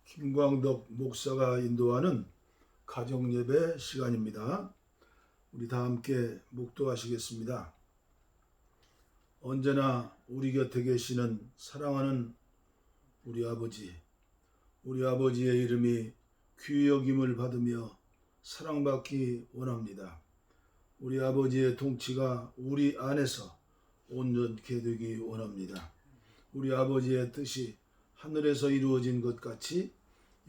김광덕 목사가 인도하는 가정예배 시간입니다. 우리 다 함께 묵도하시겠습니다. 언제나 우리 곁에 계시는 사랑하는 우리 아버지, 우리 아버지의 이름이 귀히 여김을 받으며 사랑받기 원합니다. 우리 아버지의 통치가 우리 안에서 온전케 되기 원합니다. 우리 아버지의 뜻이 하늘에서 이루어진 것 같이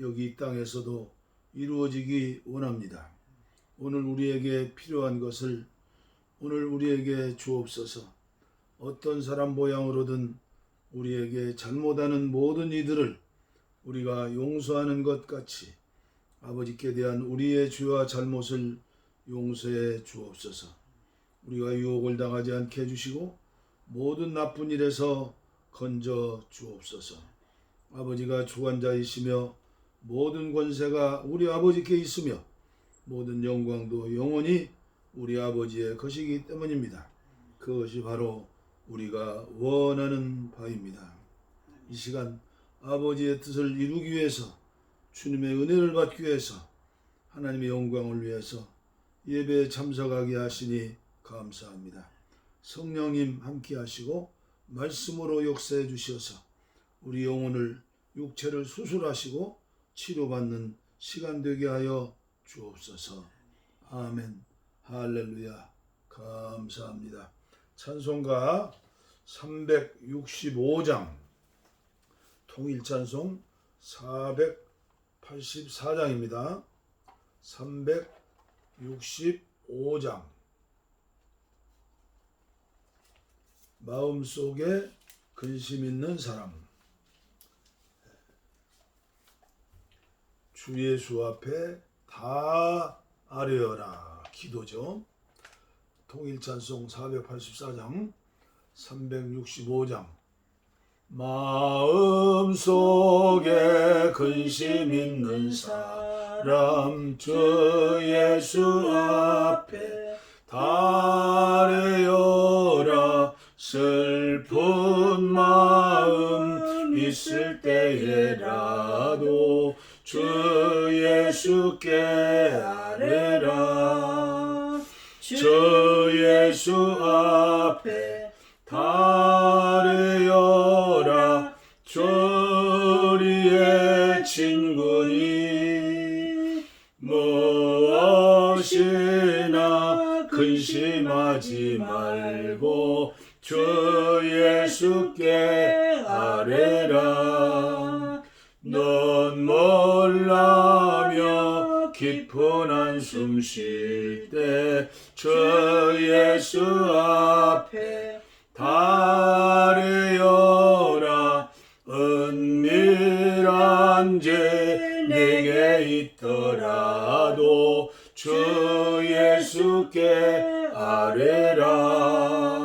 여기 이 땅에서도 이루어지기 원합니다. 오늘 우리에게 필요한 것을 오늘 우리에게 주옵소서. 어떤 사람 모양으로든 우리에게 잘못하는 모든 이들을 우리가 용서하는 것 같이 아버지께 대한 우리의 죄와 잘못을 용서해 주옵소서. 우리가 유혹을 당하지 않게 해주시고 모든 나쁜 일에서 건져 주옵소서. 아버지가 주관자이시며 모든 권세가 우리 아버지께 있으며 모든 영광도 영원히 우리 아버지의 것이기 때문입니다. 그것이 바로 우리가 원하는 바입니다. 이 시간 아버지의 뜻을 이루기 위해서 주님의 은혜를 받기 위해서 하나님의 영광을 위해서 예배에 참석하게 하시니 감사합니다. 성령님 함께 하시고 말씀으로 역사해 주셔서 우리 영혼을 육체를 수술하시고 치료받는 시간 되게 하여 주옵소서. 아멘. 할렐루야. 감사합니다. 찬송가 365장 통일찬송 484장입니다. 365장 마음속에 근심 있는 사람. 주 예수 앞에 다 아뢰어라. 기도죠. 통일찬송 484장 365장 마음속에 근심 있는 사람 주 예수 앞에 다 아뢰어라. 슬픈 마음 있을 때에라도 주 예수께 아뢰라. 주 예수 앞에 다 아뢰어라. 우리의 친구니 무엇이나 근심하지 말고 주 예수께 아뢰라. 눈물나며 깊은 한숨 쉴 때 주 예수 앞에 다 아뢰어라. 은밀한 죄 내게 있더라도 주 예수께 아뢰라.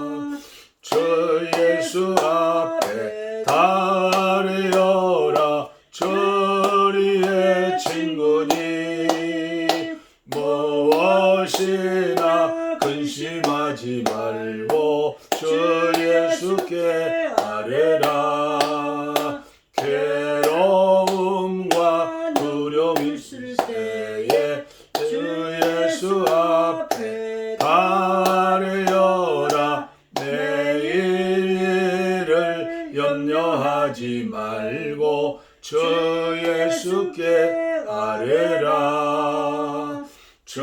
주 예수 앞에 다 아뢰어라. 우리의 친구니 무엇이나 근심하지 말고 주 예수께 아뢰라. 괴로움과 두려움 있을 때에 주 예수 앞에 다 아뢰어라. 내일 일을 염려하지 말고 주 예수께 아뢰라. 주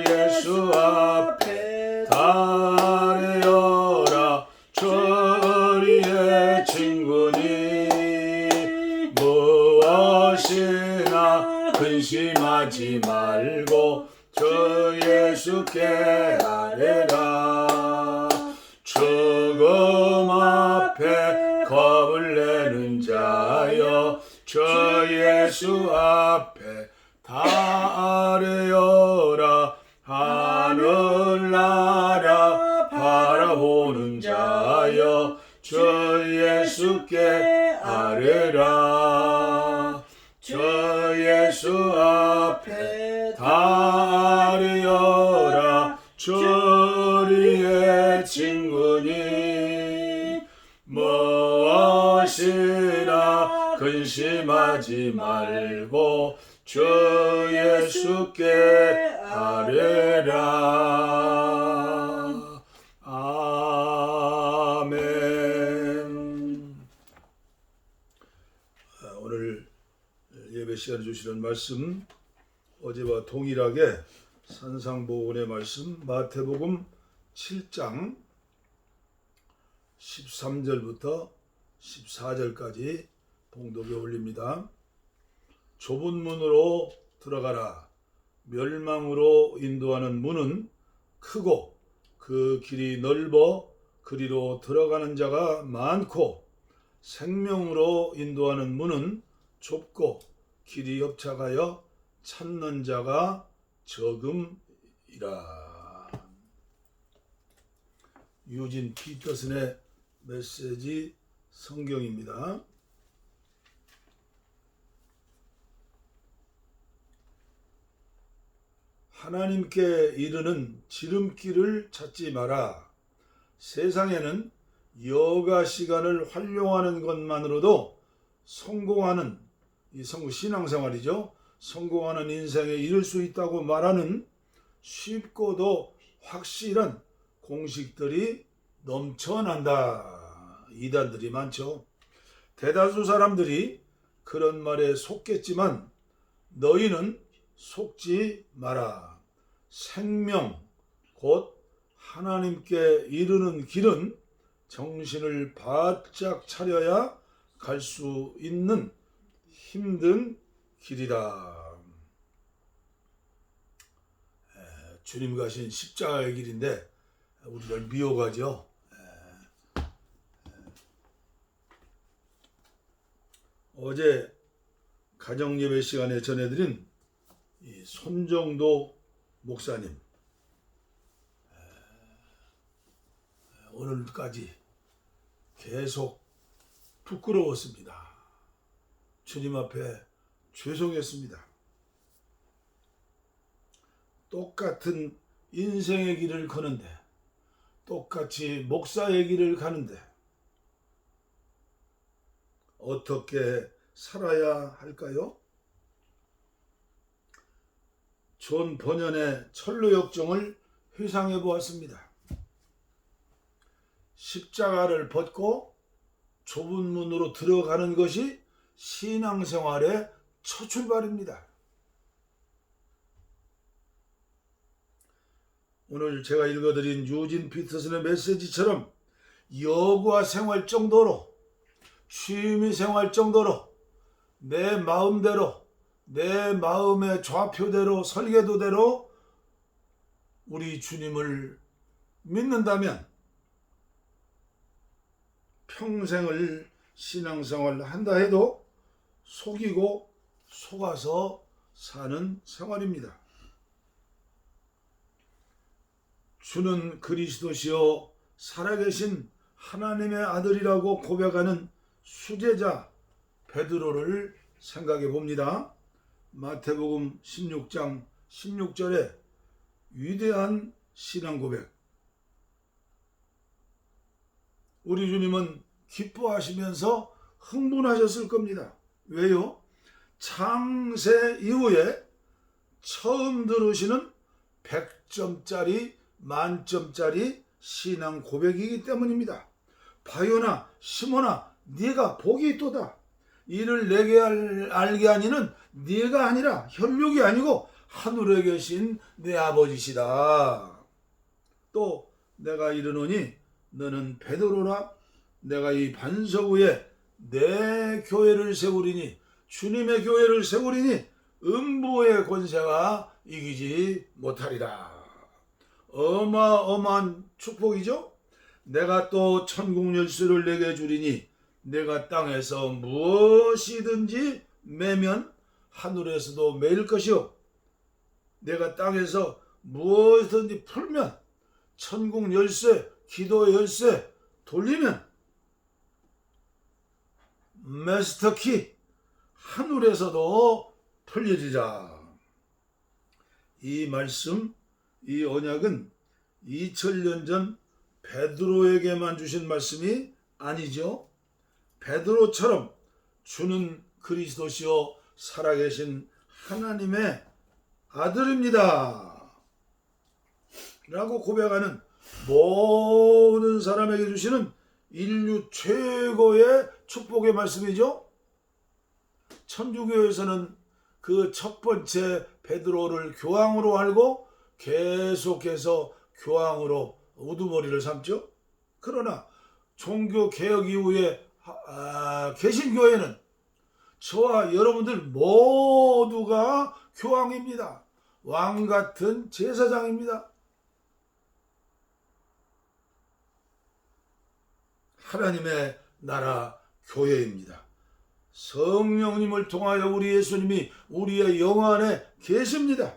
예수 앞에 다 아뢰어라. 우리의 친구니 무엇이나 근심하지 말고 주 예수께 아뢰라. 죽음 앞에 겁을 내는 자여 주 예수 앞에 다 아뢰어라. 하늘나라 바라보는 자여 주 예수께 아뢰라. 주 예수 앞에 다 아뢰어라. 우리의 친구니 무엇이나 근심하지 명하지 말고 주 예수께 아뢰라. 아멘. 오늘 예배 시간에 주시는 말씀, 어제와 동일하게 산상보훈의 말씀, 마태복음 7장 13절부터 14절까지 봉독에 올립니다. 좁은 문으로 들어가라. 멸망으로 인도하는 문은 크고 그 길이 넓어 그리로 들어가는 자가 많고, 생명으로 인도하는 문은 좁고 길이 협착하여 찾는 자가 적음이라. 유진 피터슨의 메시지 성경입니다. 하나님께 이르는 지름길을 찾지 마라. 세상에는 여가 시간을 활용하는 것만으로도 성공하는, 신앙생활이죠. 성공하는 인생에 이를 수 있다고 말하는 쉽고도 확실한 공식들이 넘쳐난다. 이단들이 많죠. 대다수 사람들이 그런 말에 속겠지만 너희는 속지 마라. 생명 곧 하나님께 이르는 길은 정신을 바짝 차려야 갈 수 있는 힘든 길이다. 주님 가신 십자가의 길인데 우리를 미혹하죠. 어제 가정예배 시간에 전해드린 이 손정도 목사님, 오늘까지 계속 부끄러웠습니다. 주님 앞에 죄송했습니다. 똑같은 인생의 길을 거는데, 똑같이 목사의 길을 가는데 어떻게 살아야 할까요? 존 버년의 철로역정을 회상해 보았습니다. 십자가를 벗고 좁은 문으로 들어가는 것이 신앙생활의 첫 출발입니다. 오늘 제가 읽어드린 유진 피터슨의 메시지처럼 여가 생활 정도로, 취미 생활 정도로 내 마음대로, 내 마음의 좌표대로, 설계도대로 우리 주님을 믿는다면 평생을 신앙생활을 한다 해도 속이고 속아서 사는 생활입니다. 주는 그리스도시요 살아계신 하나님의 아들이라고 고백하는 수제자 베드로를 생각해 봅니다. 마태복음 16장 16절에 위대한 신앙 고백. 우리 주님은 기뻐하시면서 흥분하셨을 겁니다. 왜요? 창세 이후에 처음 들으시는 100점짜리, 만점짜리 신앙 고백이기 때문입니다. 바요나 시몬아, 네가 복이 있도다. 이를 내게 알게 하니는 네가 아니라, 혈육이 아니고 하늘에 계신 내 아버지시다. 또 내가 이르노니 너는 베드로라. 내가 이 반석 위에 내 교회를 세우리니, 주님의 교회를 세우리니 음부의 권세가 이기지 못하리라. 어마어마한 축복이죠. 내가 또 천국 열쇠를 내게 주리니 내가 땅에서 무엇이든지 매면 하늘에서도 매일 것이요, 내가 땅에서 무엇이든지 풀면, 천국 열쇠, 기도의 열쇠 돌리면 마스터키 하늘에서도 풀려지자. 이 말씀, 이 언약은 2000년 전 베드로에게만 주신 말씀이 아니죠. 베드로처럼 주는 그리스도시요 살아계신 하나님의 아들입니다 라고 고백하는 모든 사람에게 주시는 인류 최고의 축복의 말씀이죠. 천주교에서는 그 첫 번째 베드로를 교황으로 알고 계속해서 교황으로 우두머리를 삼죠. 그러나 종교개혁 이후에 개신교회는 저와 여러분들 모두가 교황입니다. 왕같은 제사장입니다. 하나님의 나라 교회입니다. 성령님을 통하여 우리 예수님이 우리의 영 안에 계십니다.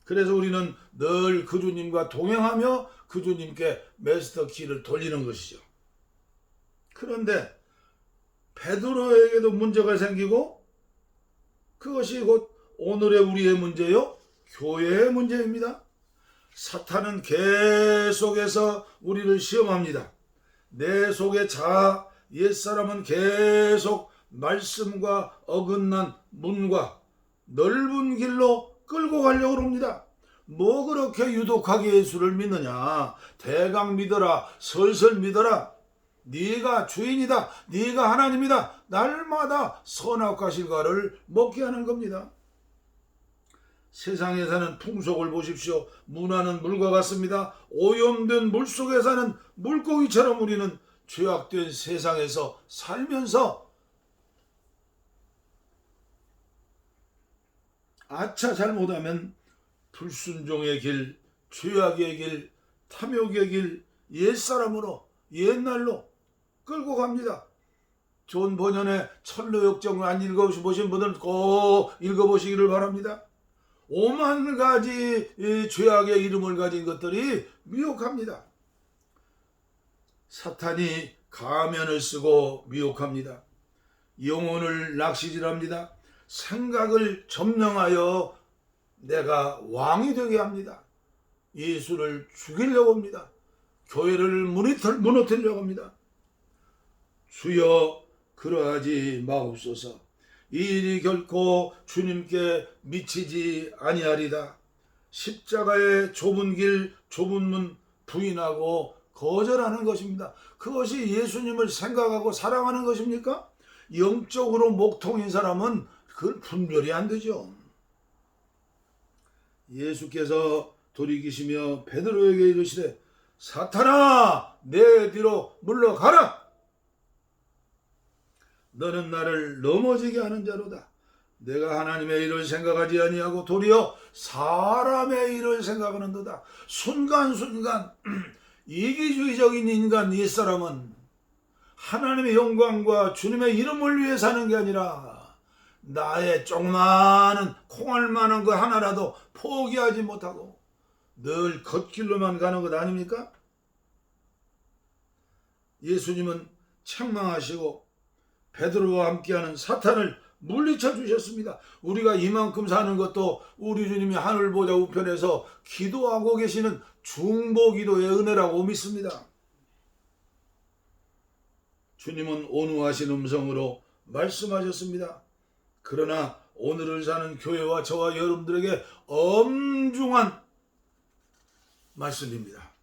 그래서 우리는 늘 그 주님과 동행하며 그 주님께 마스터키를 돌리는 것이죠. 그런데 베드로에게도 문제가 생기고 그것이 곧 오늘의 우리의 문제요, 교회의 문제입니다. 사탄은 계속해서 우리를 시험합니다. 내 속의 자아, 옛사람은 계속 말씀과 어긋난 문과 넓은 길로 끌고 가려고 합니다. 뭐 그렇게 유독하게 예수를 믿느냐? 대강 믿어라, 설설 믿어라. 네가 주인이다, 네가 하나님이다. 날마다 선악과 실과를 먹게 하는 겁니다. 세상에 사는 풍속을 보십시오. 문화는 물과 같습니다. 오염된 물속에 사는 물고기처럼 우리는 죄악된 세상에서 살면서 아차 잘못하면 불순종의 길, 죄악의 길, 탐욕의 길, 옛사람으로 옛날로 끌고 갑니다. 존 버년의 철로역정을 안 읽어보신 분들은 꼭 읽어보시기를 바랍니다. 5만 가지 죄악의 이름을 가진 것들이 미혹합니다. 사탄이 가면을 쓰고 미혹합니다. 영혼을 낚시질합니다. 생각을 점령하여 내가 왕이 되게 합니다. 예수를 죽이려고 합니다. 교회를 무너뜨리려고 합니다. 주여 그러하지 마옵소서. 이 일이 결코 주님께 미치지 아니하리다. 십자가의 좁은 길, 좁은 문 부인하고 거절하는 것입니다. 그것이 예수님을 생각하고 사랑하는 것입니까? 영적으로 목통인 사람은 그걸 분별이 안 되죠. 예수께서 돌이키시며 베드로에게 이르시되 사탄아 내 뒤로 물러가라. 너는 나를 넘어지게 하는 자로다. 내가 하나님의 일을 생각하지 아니하고 도리어 사람의 일을 생각하는도다. 순간순간 이기주의적인 인간 옛사람은 하나님의 영광과 주님의 이름을 위해 사는 게 아니라 나의 조그마한 콩알만한 거 하나라도 포기하지 못하고 늘 겉길로만 가는 것 아닙니까? 예수님은 책망하시고 베드로와 함께하는 사탄을 물리쳐 주셨습니다. 우리가 이만큼 사는 것도 우리 주님이 하늘보다 우편에서 기도하고 계시는 중보기도의 은혜라고 믿습니다. 주님은 온유하신 음성으로 말씀하셨습니다. 그러나 오늘을 사는 교회와 저와 여러분들에게 엄중한 말씀입니다.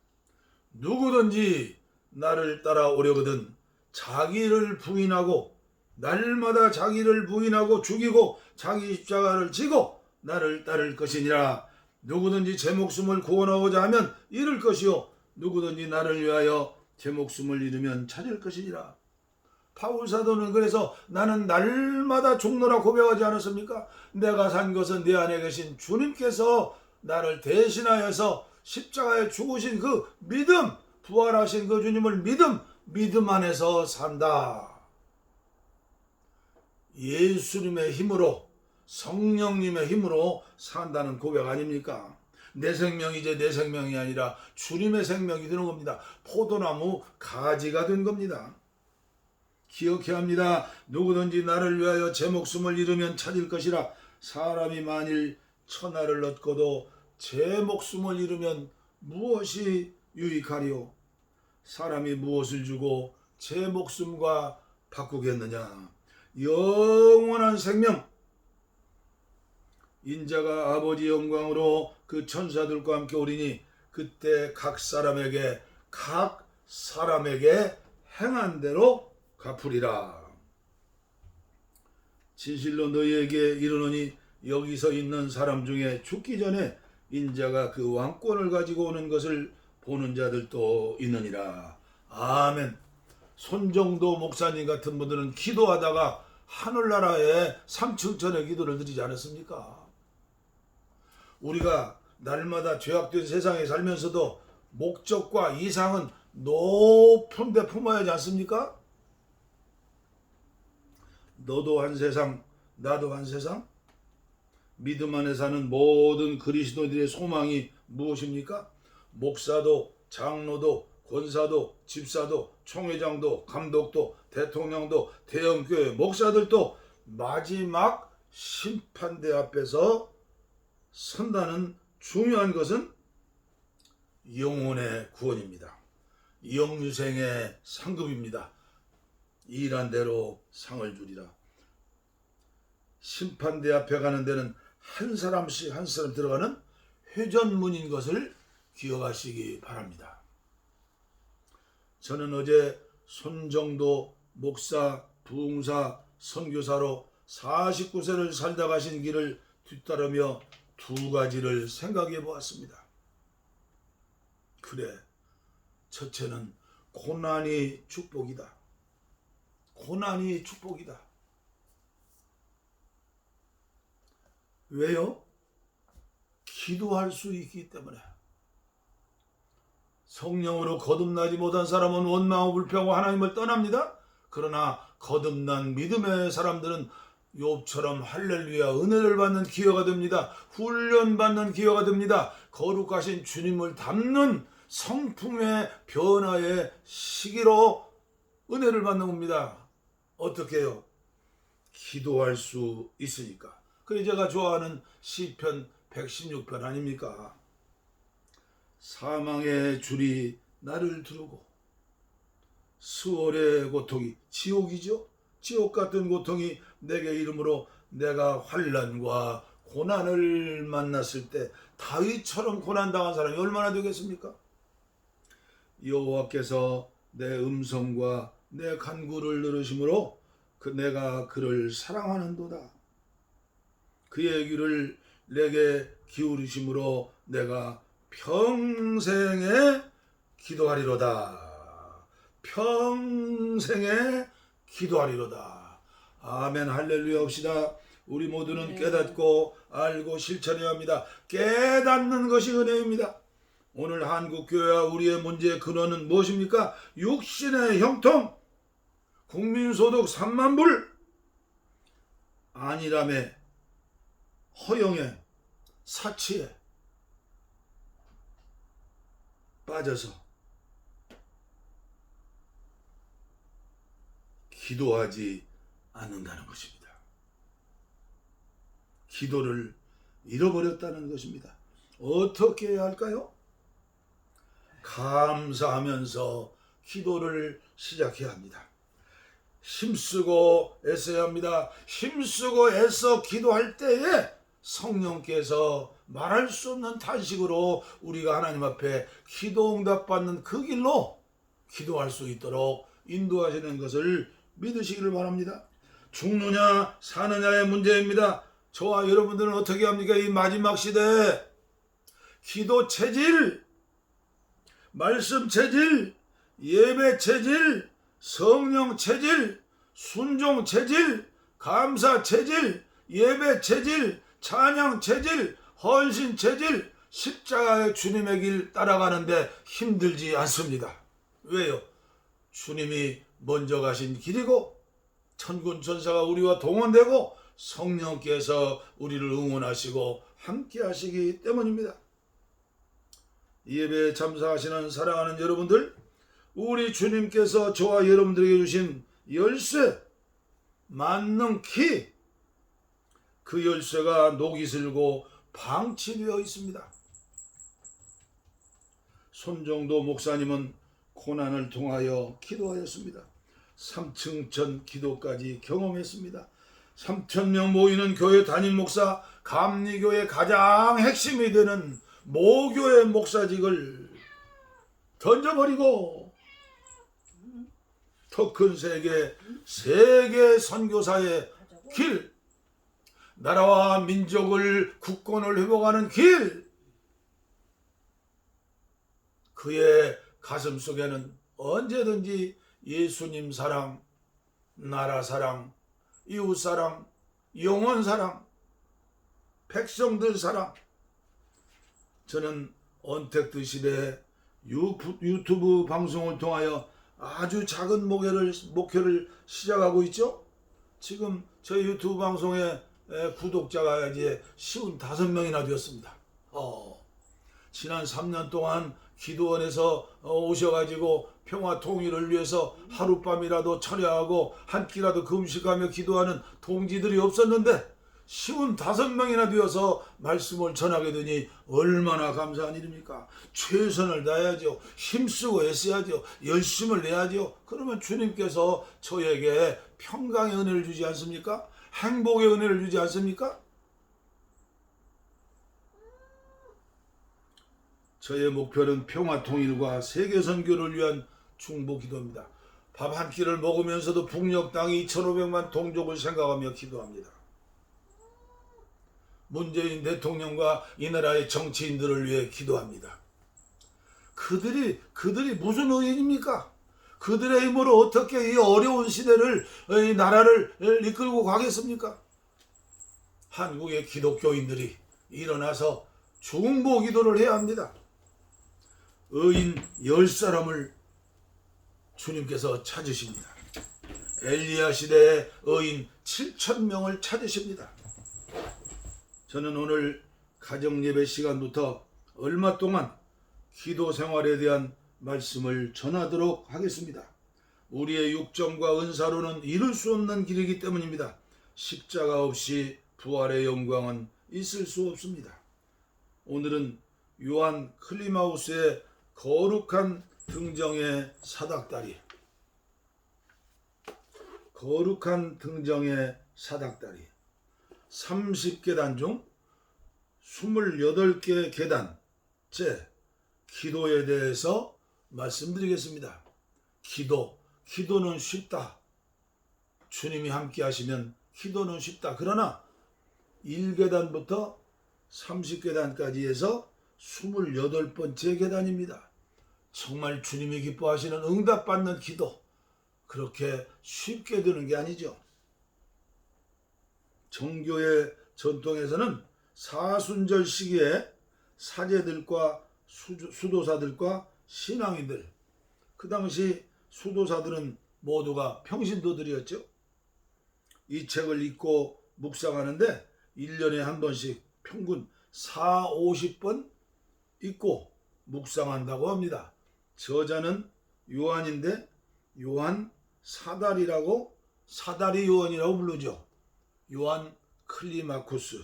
누구든지 나를 따라오려거든 자기를 부인하고 날마다 자기를 부인하고 죽이고 자기 십자가를 지고 나를 따를 것이니라. 누구든지 제 목숨을 구원하고자 하면 잃을 것이요 누구든지 나를 위하여 제 목숨을 잃으면 찾을 것이니라. 바울 사도는 그래서 나는 날마다 죽노라 고백하지 않았습니까? 내가 산 것은 내 안에 계신 주님께서 나를 대신하여서 십자가에 죽으신 그 믿음, 부활하신 그 주님을 믿음 안에서 산다. 예수님의 힘으로, 성령님의 힘으로 산다는 고백 아닙니까? 내 생명이 이제 내 생명이 아니라 주님의 생명이 되는 겁니다. 포도나무 가지가 된 겁니다. 기억해야 합니다. 누구든지 나를 위하여 제 목숨을 잃으면 찾을 것이라. 사람이 만일 천하를 얻고도 제 목숨을 잃으면 무엇이 유익하리요? 사람이 무엇을 주고 제 목숨과 바꾸겠느냐? 영원한 생명, 인자가 아버지 영광으로 그 천사들과 함께 오리니 그때 각 사람에게 행한 대로 갚으리라. 진실로 너희에게 이르노니 여기서 있는 사람 중에 죽기 전에 인자가 그 왕권을 가지고 오는 것을 보는 자들도 있느니라. 아멘. 손정도 목사님 같은 분들은 기도하다가 하늘나라에 3층 전에 기도를 드리지 않았습니까? 우리가 날마다 죄악된 세상에 살면서도 목적과 이상은 높은 데 품어야 하지 않습니까? 너도 한 세상, 나도 한 세상. 믿음 안에 사는 모든 그리스도인들의 소망이 무엇입니까? 목사도, 장로도, 권사도, 집사도, 총회장도, 감독도, 대통령도, 대형교회 목사들도 마지막 심판대 앞에서 선다는 중요한 것은 영혼의 구원입니다. 영생의 상급입니다. 일한 대로 상을 주리라. 심판대 앞에 가는 데는 한 사람씩 한 사람 들어가는 회전문인 것을 기억하시기 바랍니다. 저는 어제 손정도 목사, 부흥사, 선교사로 49세를 살다 가신 길을 뒤따르며 두 가지를 생각해 보았습니다. 그래, 첫째는 고난이 축복이다. 고난이 축복이다. 왜요? 기도할 수 있기 때문에. 성령으로 거듭나지 못한 사람은 원망하고 불평하고 하나님을 떠납니다. 그러나 거듭난 믿음의 사람들은 욥처럼 할렐루야 은혜를 받는 기회가 됩니다. 훈련받는 기회가 됩니다. 거룩하신 주님을 닮는 성품의 변화의 시기로 은혜를 받는 겁니다. 어떻게 해요? 기도할 수 있으니까. 그래서 제가 좋아하는 시편 116편 아닙니까? 사망의 줄이 나를 두르고 수월의 고통이, 지옥이죠? 지옥 같은 고통이 내게 이름으로 내가 환난과 고난을 만났을 때 다윗처럼 고난당한 사람이 얼마나 되겠습니까? 여호와께서 내 음성과 내 간구를 들으심으로 내가 그를 사랑하는도다. 그의 귀를 내게 기울이심으로 내가 평생에 기도하리로다. 평생에 기도하리로다. 아멘. 할렐루야 합시다. 우리 모두는 깨닫고 알고 실천해야 합니다. 깨닫는 것이 은혜입니다. 오늘 한국교회와 우리의 문제의 근원은 무엇입니까? 육신의 형통, 국민소득 3만 불, 안일함에, 허영에, 사치에 빠져서 기도하지 않는다는 것입니다. 기도를 잃어버렸다는 것입니다. 어떻게 해야 할까요? 감사하면서 기도를 시작해야 합니다. 힘쓰고 애써야 합니다. 힘쓰고 애써 기도할 때에 성령께서 말할 수 없는 탄식으로 우리가 하나님 앞에 기도 응답받는 그 길로 기도할 수 있도록 인도하시는 것을 믿으시기를 바랍니다. 죽느냐 사느냐의 문제입니다. 저와 여러분들은 어떻게 합니까? 이 마지막 시대에 기도 체질, 말씀 체질, 예배 체질, 성령 체질, 순종 체질, 감사 체질, 예배 체질, 찬양 체질, 헌신 체질, 십자가의 주님의 길 따라가는데 힘들지 않습니다. 왜요? 주님이 먼저 가신 길이고 천군 천사가 우리와 동원되고 성령께서 우리를 응원하시고 함께 하시기 때문입니다. 이 예배에 참석하시는 사랑하는 여러분들, 우리 주님께서 저와 여러분들에게 주신 열쇠, 만능 키, 그 열쇠가 녹이 슬고 방치되어 있습니다. 손정도 목사님은 고난을 통하여 기도하였습니다. 3층천 기도까지 경험했습니다. 3,000명 모이는 교회 담임 목사, 감리교의 가장 핵심이 되는 모교의 목사직을 던져버리고 더 큰 세계 선교사의 길, 나라와 민족을 국권을 회복하는 길, 그의 가슴 속에는 언제든지 예수님 사랑, 나라 사랑, 이웃 사랑, 영혼 사랑, 백성들 사랑. 저는 언택트 시대에 유튜브 방송을 통하여 아주 작은 목회를 시작하고 있죠. 지금 저희 유튜브 방송의 구독자가 이제 55명이나 되었습니다. 지난 3년 동안 기도원에서 오셔가지고 평화 통일을 위해서 하룻밤이라도 철야하고 한 끼라도 금식하며 기도하는 동지들이 없었는데 55명이나 되어서 말씀을 전하게 되니 얼마나 감사한 일입니까? 최선을 다해야죠. 힘쓰고 애써야죠. 열심을 내야죠. 그러면 주님께서 저에게 평강의 은혜를 주지 않습니까? 행복의 은혜를 주지 않습니까? 저의 목표는 평화 통일과 세계 선교를 위한 중보 기도입니다. 밥 한 끼를 먹으면서도 북녘 땅 2,500만 동족을 생각하며 기도합니다. 문재인 대통령과 이 나라의 정치인들을 위해 기도합니다. 그들이 무슨 의인입니까? 그들의 힘으로 어떻게 이 어려운 시대를, 이 나라를 이끌고 가겠습니까? 한국의 기독교인들이 일어나서 중보 기도를 해야 합니다. 의인 10사람을 주님께서 찾으십니다. 엘리야 시대에 의인 7,000명을 찾으십니다. 저는 오늘 가정예배 시간부터 얼마 동안 기도 생활에 대한 말씀을 전하도록 하겠습니다. 우리의 육정과 은사로는 이룰 수 없는 길이기 때문입니다. 십자가 없이 부활의 영광은 있을 수 없습니다. 오늘은 요한 클리마우스의 거룩한 등정의 사닥다리, 거룩한 등정의 사닥다리 30계단 중 28개 계단째 기도에 대해서 말씀드리겠습니다. 기도는 쉽다. 주님이 함께 하시면 기도는 쉽다. 그러나 1계단부터 30계단까지 해서 28번째 계단입니다. 정말 주님이 기뻐하시는 응답받는 기도, 그렇게 쉽게 되는 게 아니죠. 정교의 전통에서는 사순절 시기에 사제들과 수도사들과 신앙인들, 그 당시 수도사들은 모두가 평신도들이었죠. 이 책을 읽고 묵상하는데 1년에 한 번씩 평균 40-50번 읽고 묵상한다고 합니다. 저자는 요한인데 요한 사다리라고, 사다리 요한이라고 부르죠. 요한 클리마쿠스,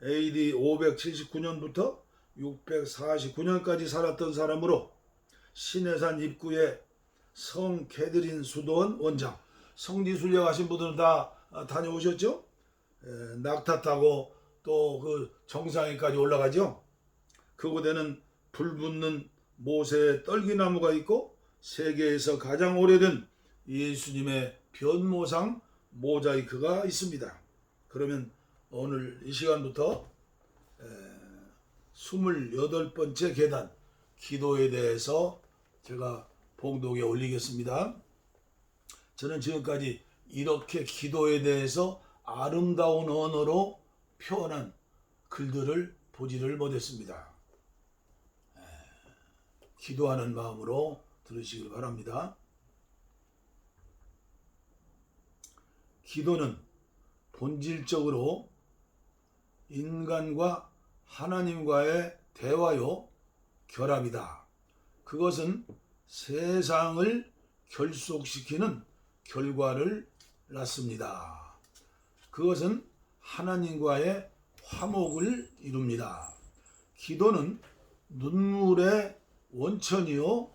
AD 579년부터 649년까지 살았던 사람으로 시내산 입구에 성 캐드린 수도원 원장, 성지순례 가신 분들은 다 다녀오셨죠? 낙타 타고 또 그 정상에까지 올라가죠. 그곳에는 불 붙는 모세의 떨기나무가 있고 세계에서 가장 오래된 예수님의 변모상 모자이크가 있습니다. 그러면 오늘 이 시간부터 28번째 계단 기도에 대해서 제가 봉독에 올리겠습니다. 저는 지금까지 이렇게 기도에 대해서 아름다운 언어로 표현한 글들을 보지를 못했습니다. 기도하는 마음으로 들으시길 바랍니다. 기도는 본질적으로 인간과 하나님과의 대화요, 결합이다. 그것은 세상을 결속시키는 결과를 낳습니다. 그것은 하나님과의 화목을 이룹니다. 기도는 눈물의 원천이요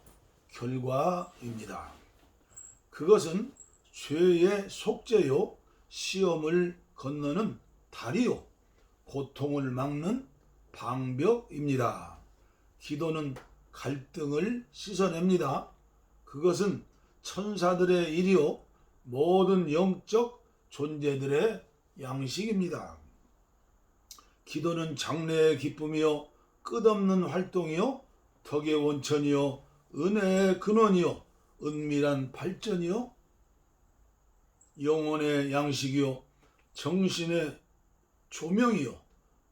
결과입니다. 그것은 죄의 속죄요, 시험을 건너는 다리요, 고통을 막는 방벽입니다. 기도는 갈등을 씻어냅니다. 그것은 천사들의 일이요, 모든 영적 존재들의 양식입니다. 기도는 장래의 기쁨이요, 끝없는 활동이요, 덕의 원천이요, 은혜의 근원이요, 은밀한 발전이요, 영혼의 양식이요, 정신의 조명이요,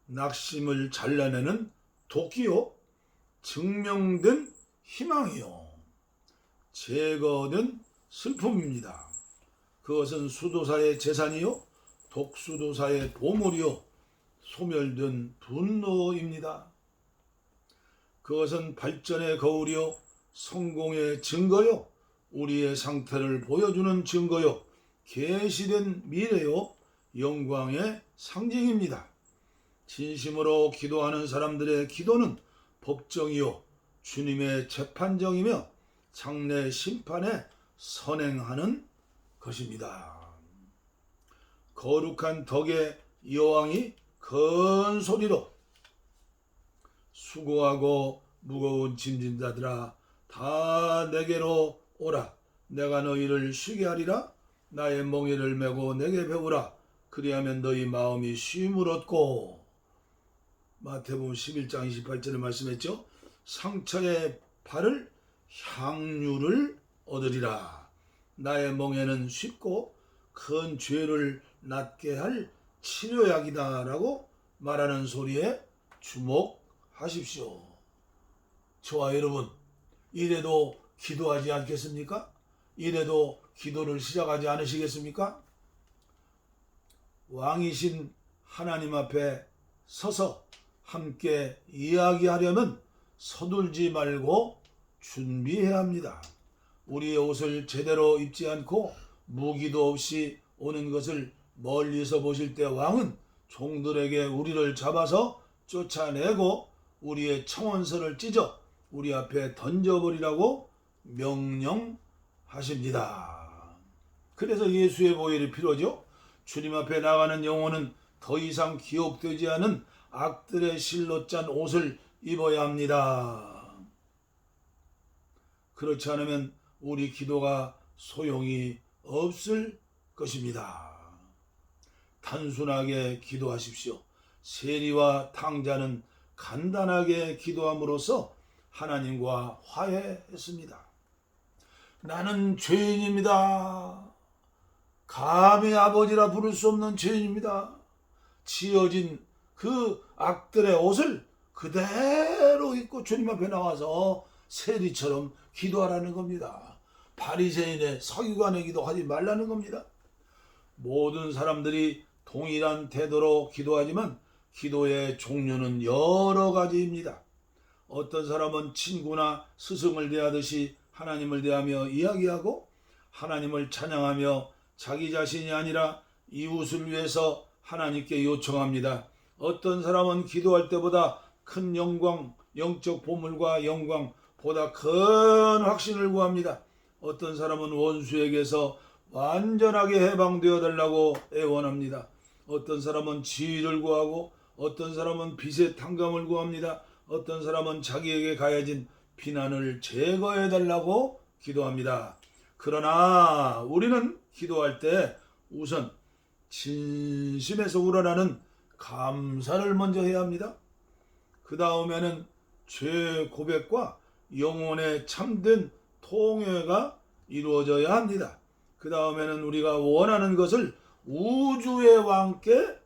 낙심을 잘라내는 도끼요, 증명된 희망이요, 제거된 슬픔입니다. 그것은 수도사의 재산이요, 독수도사의 보물이요, 소멸된 분노입니다. 그것은 발전의 거울이요, 성공의 증거요, 우리의 상태를 보여주는 증거요, 계시된 미래요, 영광의 상징입니다. 진심으로 기도하는 사람들의 기도는 법정이요, 주님의 재판정이며 장래 심판에 선행하는 것입니다. 거룩한 덕의 여왕이 큰 소리로 수고하고 무거운 짐진 자들아 다 내게로 오라. 내가 너희를 쉬게 하리라. 나의 멍에를 메고 내게 배우라. 그리하면 너희 마음이 쉼을 얻고. 마태복음 11장 28절에 말씀했죠. 상처의 발을 향유를 얻으리라. 나의 멍에는 쉽고 큰 죄를 낫게 할 치료약이다 라고 말하는 소리에 주목하십시오. 저와 여러분, 이래도 기도하지 않겠습니까? 이래도 기도를 시작하지 않으시겠습니까? 왕이신 하나님 앞에 서서 함께 이야기하려면 서둘지 말고 준비해야 합니다. 우리의 옷을 제대로 입지 않고 무기도 없이 오는 것을 멀리서 보실 때 왕은 종들에게 우리를 잡아서 쫓아내고 우리의 청원서를 찢어 우리 앞에 던져버리라고 명령하십니다. 그래서 예수의 보혈이 필요하죠. 주님 앞에 나가는 영혼은 더 이상 기억되지 않은 악들의 실로 짠 옷을 입어야 합니다. 그렇지 않으면 우리 기도가 소용이 없을 것입니다. 단순하게 기도하십시오. 세리와 탕자는 간단하게 기도함으로써 하나님과 화해했습니다. 나는 죄인입니다. 감히 아버지라 부를 수 없는 죄인입니다. 지어진 그 악들의 옷을 그대로 입고 주님 앞에 나와서 세리처럼 기도하라는 겁니다. 바리새인의 서기관의 기도하지 말라는 겁니다. 모든 사람들이 동일한 태도로 기도하지만 기도의 종류는 여러 가지입니다. 어떤 사람은 친구나 스승을 대하듯이 하나님을 대하며 이야기하고 하나님을 찬양하며 자기 자신이 아니라 이웃을 위해서 하나님께 요청합니다. 어떤 사람은 기도할 때보다 큰 영광, 영적 보물과 영광, 보다 큰 확신을 구합니다. 어떤 사람은 원수에게서 완전하게 해방되어 달라고 애원합니다. 어떤 사람은 지위를 구하고 어떤 사람은 빚의 탕감을 구합니다. 어떤 사람은 자기에게 가해진 비난을 제거해 달라고 기도합니다. 그러나 우리는 기도할 때 우선 진심에서 우러나는 감사를 먼저 해야 합니다. 그 다음에는 죄 고백과 영혼의 참된 통회가 이루어져야 합니다. 그 다음에는 우리가 원하는 것을 우주의 왕께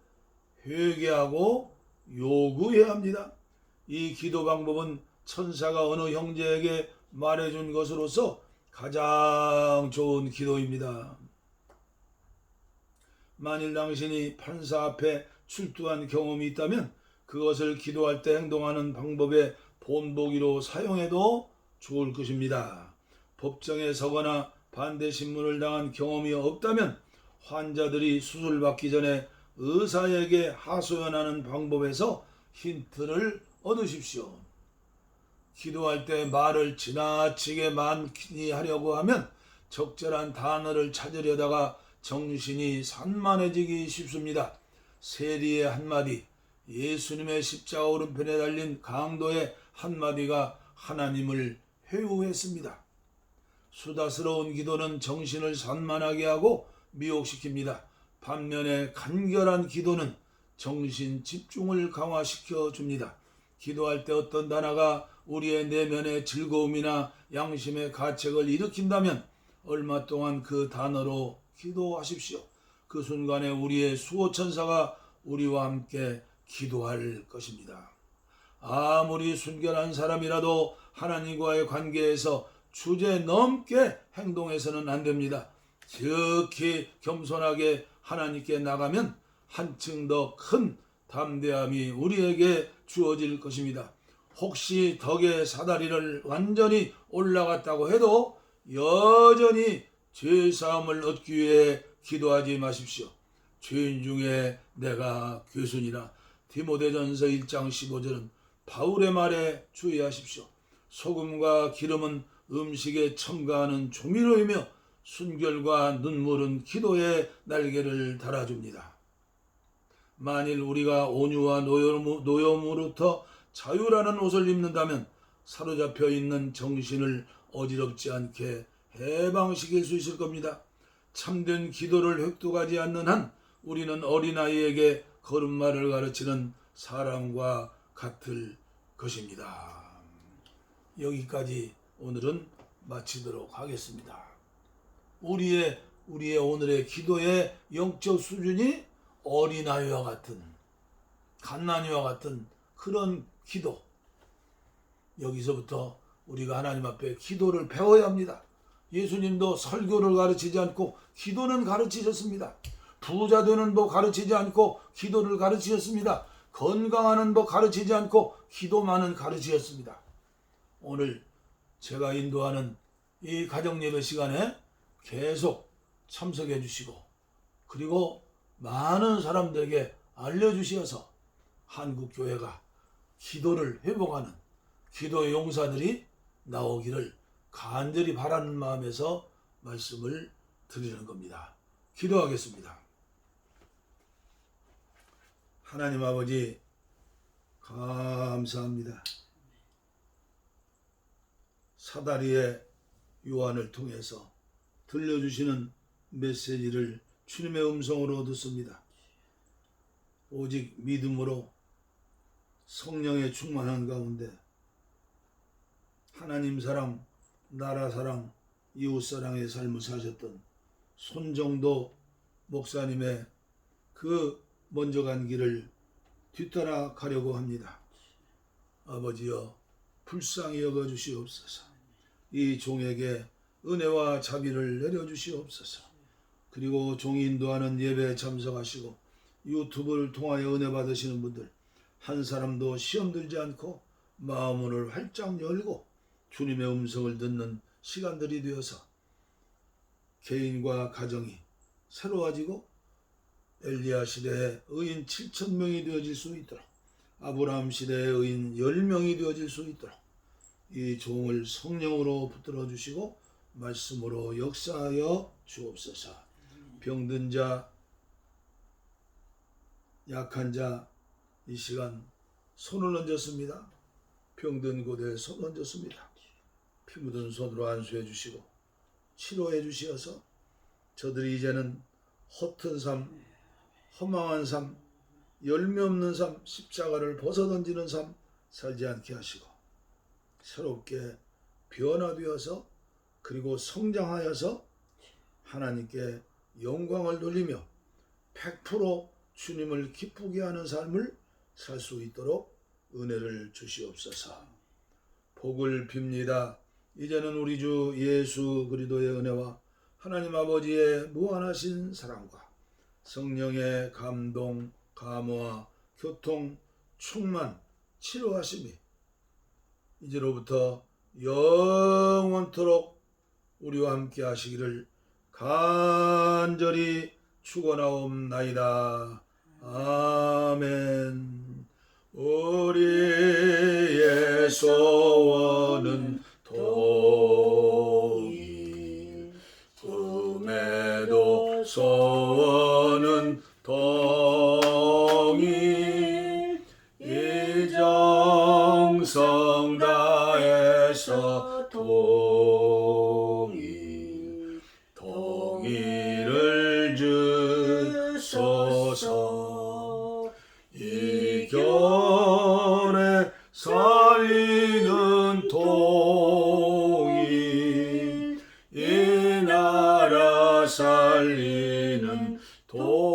회개하고 요구해야 합니다. 이 기도 방법은 천사가 어느 형제에게 말해준 것으로서 가장 좋은 기도입니다. 만일 당신이 판사 앞에 출두한 경험이 있다면 그것을 기도할 때 행동하는 방법의 본보기로 사용해도 좋을 것입니다. 법정에 서거나 반대 신문을 당한 경험이 없다면 환자들이 수술받기 전에 의사에게 하소연하는 방법에서 힌트를 얻으십시오. 기도할 때 말을 지나치게 많이 하려고 하면 적절한 단어를 찾으려다가 정신이 산만해지기 쉽습니다. 세리의 한마디, 예수님의 십자가 오른편에 달린 강도의 한마디가 하나님을 회유했습니다. 수다스러운 기도는 정신을 산만하게 하고 미혹시킵니다. 반면에 간결한 기도는 정신 집중을 강화시켜 줍니다. 기도할 때 어떤 단어가 우리의 내면의 즐거움이나 양심의 가책을 일으킨다면 얼마 동안 그 단어로 기도하십시오. 그 순간에 우리의 수호천사가 우리와 함께 기도할 것입니다. 아무리 순결한 사람이라도 하나님과의 관계에서 주제넘게 행동해서는 안 됩니다. 특히 겸손하게 하나님께 나가면 한층 더 큰 담대함이 우리에게 주어질 것입니다. 혹시 덕의 사다리를 완전히 올라갔다고 해도 여전히 죄사함을 얻기 위해 기도하지 마십시오. 죄인 중에 내가 괴순이라. 디모데전서 1장 15절은 바울의 말에 주의하십시오. 소금과 기름은 음식에 첨가하는 조미료이며 순결과 눈물은 기도의 날개를 달아줍니다. 만일 우리가 온유와 노여움으로부터 자유라는 옷을 입는다면 사로잡혀 있는 정신을 어지럽지 않게 해방시킬 수 있을 겁니다. 참된 기도를 획득하지 않는 한 우리는 어린아이에게 걸음마를 가르치는 사람과 같을 것입니다. 여기까지 오늘은 마치도록 하겠습니다. 우리의 오늘의 기도의 영적 수준이 어린아이와 같은, 갓난이와 같은 그런 기도. 여기서부터 우리가 하나님 앞에 기도를 배워야 합니다. 예수님도 설교를 가르치지 않고 기도는 가르치셨습니다. 부자 되는 법 가르치지 않고 기도를 가르치셨습니다. 건강하는 법 가르치지 않고 기도만은 가르치셨습니다. 오늘 제가 인도하는 이 가정예배 시간에 계속 참석해 주시고, 그리고 많은 사람들에게 알려주셔서 한국교회가 기도를 회복하는 기도의 용사들이 나오기를 간절히 바라는 마음에서 말씀을 드리는 겁니다. 기도하겠습니다. 하나님 아버지, 감사합니다. 사다리의 요한을 통해서 들려주시는 메시지를 주님의 음성으로 듣습니다. 오직 믿음으로 성령의 충만한 가운데 하나님 사랑, 나라 사랑, 이웃 사랑의 삶을 사셨던 손정도 목사님의 그 먼저 간 길을 뒤따라 가려고 합니다. 아버지여, 불쌍히 여겨주시옵소서. 이 종에게 은혜와 자비를 내려주시옵소서. 그리고 종이 인도하는 예배에 참석하시고 유튜브를 통하여 은혜 받으시는 분들, 한 사람도 시험 들지 않고 마음을 활짝 열고 주님의 음성을 듣는 시간들이 되어서 개인과 가정이 새로워지고 엘리야 시대의 의인 7,000명이 되어질 수 있도록, 아브라함 시대의 의인 10명이 되어질 수 있도록 이 종을 성령으로 붙들어 주시고 말씀으로 역사하여 주옵소서. 병든 자, 약한 자, 이 시간 손을 얹었습니다. 병든 곳에 손 얹었습니다. 피 묻은 손으로 안수해 주시고 치료해 주시어서 저들이 이제는 허튼 삶, 허망한 삶, 열매 없는 삶, 십자가를 벗어던지는 삶 살지 않게 하시고 새롭게 변화되어서 그리고 성장하여서 하나님께 영광을 돌리며 100% 주님을 기쁘게 하는 삶을 살 수 있도록 은혜를 주시옵소서. 복을 빕니다. 이제는 우리 주 예수 그리스도의 은혜와 하나님 아버지의 무한하신 사랑과 성령의 감동, 감화, 교통, 충만, 치료하심이 이제로부터 영원토록 우리와 함께 하시기를 간절히 축원하옵나이다. 아멘. 우리의 소원은 통일, 주께서 통일을 주소서. 이 겨울에 살리는 통일, 이 나라 살리는 통일.